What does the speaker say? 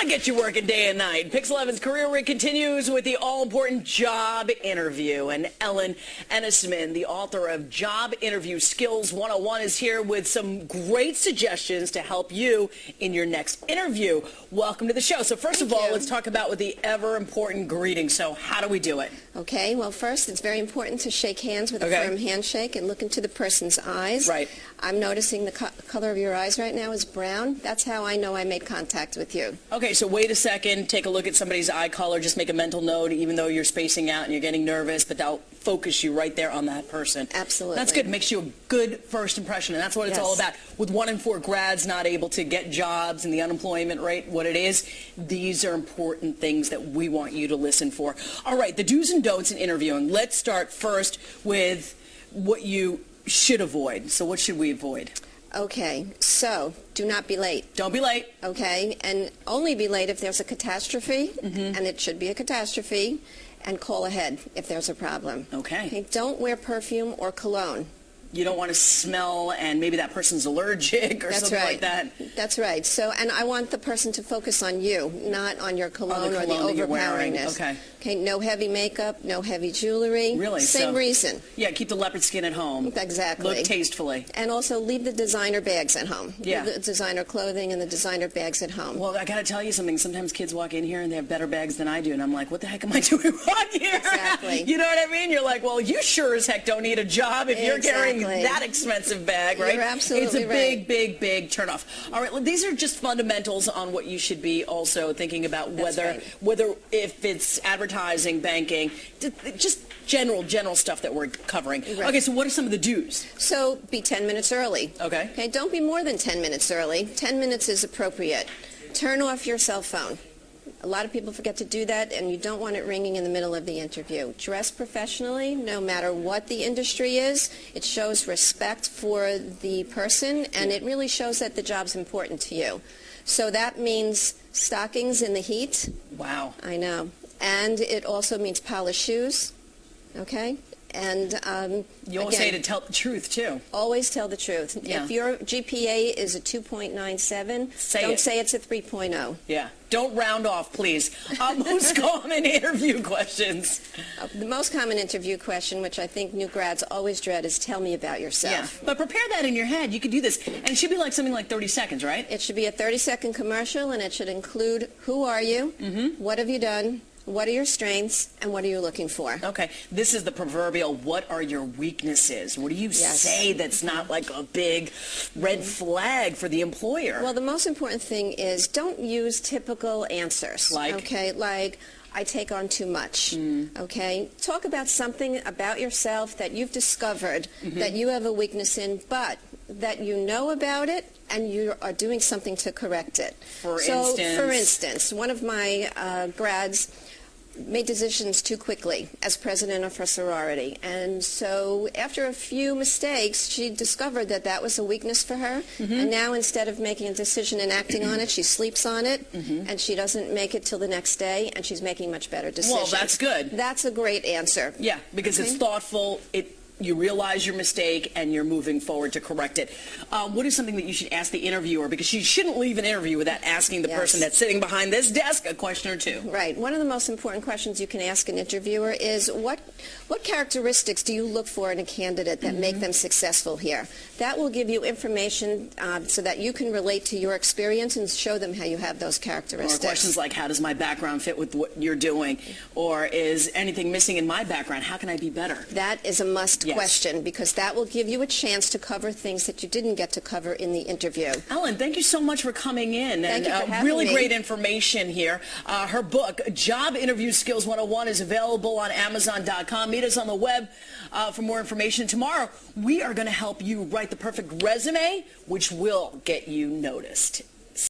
get you working day and night. Pix 11's Career Week continues with the all-important job interview. And Ellyn Enisman, the author of Job Interview Skills 101, is here with some great suggestions to help you in your next interview. Welcome to the show. So first of all, let's talk about with the ever-important greeting. So how do we do it? Okay, well, first, it's very important to shake hands with a firm handshake and look into the person's eyes. Right. I'm noticing the color of your eyes right now is brown. That's how I know I made contact with you. Okay, so wait a second, take a look at somebody's eye color, just make a mental note, even though you're spacing out and you're getting nervous, but that'll focus you right there on that person. Absolutely. That's good. It makes you a good first impression, and that's what it's all about. With 1 in 4 grads not able to get jobs and the unemployment rate, what it is, these are important things that we want you to listen for. All right, the do's and don'ts in interviewing. Let's start first with what you should avoid. So what should we avoid? Okay, so do not be late. Don't be late. Okay, and only be late if there's a catastrophe, and it should be a catastrophe, and call ahead if there's a problem. Okay. Don't wear perfume or cologne. You don't want to smell and maybe that person's allergic or something like that. That's right. So, and I want the person to focus on you, not on your cologne or the overpoweringness. Okay. Okay, no heavy makeup, no heavy jewelry. Really? Same reason. Yeah, keep the leopard skin at home. Exactly. Look tastefully. And also leave the designer bags at home. Yeah. Leave the designer clothing and the designer bags at home. Well, I got to tell you something. Sometimes kids walk in here and they have better bags than I do, and I'm like, what the heck am I doing wrong here? Exactly. You know what I mean? You're like, well, you sure as heck don't need a job if you're carrying that expensive bag, right? You're absolutely right. It's a big, big turnoff. All right, well, these are just fundamentals on what you should be also thinking about, whether if it's advertising, banking, just general stuff that we're covering. Right. Okay, so what are some of the do's? So be 10 minutes early. Okay. Okay, don't be more than 10 minutes early. 10 minutes is appropriate. Turn off your cell phone. A lot of people forget to do that, and you don't want it ringing in the middle of the interview. Dress professionally, no matter what the industry is. It shows respect for the person, and it really shows that the job's important to you. So that means stockings in the heat. Wow. I know. And it also means polished shoes. Okay? And you always say to tell the truth, too. Always tell the truth. Yeah. If your GPA is a 2.97, don't say it's a 3.0. Yeah. Don't round off, please. Most common interview questions. The most common interview question, which I think new grads always dread, is tell me about yourself. Yeah. But prepare that in your head. You could do this. And it should be like something like 30 seconds, right? It should be a 30-second commercial, and it should include who are you, what have you done, what are your strengths, and what are you looking for? Okay. This is the proverbial, what are your weaknesses? What do you say that's not like a big red flag for the employer? Well, the most important thing is don't use typical answers. Like? Okay, like, I take on too much. Okay? Talk about something about yourself that you've discovered that you have a weakness in, but that you know about it and you are doing something to correct it. For instance, one of my grads made decisions too quickly as president of her sorority. And so after a few mistakes, she discovered that that was a weakness for her. And now instead of making a decision and acting on it, she sleeps on it, and she doesn't make it till the next day, and she's making much better decisions. Well, that's good. That's a great answer. Yeah, because it's thoughtful. You realize your mistake and you're moving forward to correct it. What is something that you should ask the interviewer? Because you shouldn't leave an interview without asking the person that's sitting behind this desk a question or two. Right. One of the most important questions you can ask an interviewer is what characteristics do you look for in a candidate that make them successful here? That will give you information so that you can relate to your experience and show them how you have those characteristics. Or questions like, how does my background fit with what you're doing? Or is anything missing in my background? How can I be better? That is a must question, because that will give you a chance to cover things that you didn't get to cover in the interview. Ellyn, thank you so much for coming in. Thank you for having really me. Great information here. Her book, Job Interview Skills 101, is available on Amazon.com. Meet us on the web for more information. Tomorrow, we are going to help you write the perfect resume, which will get you noticed.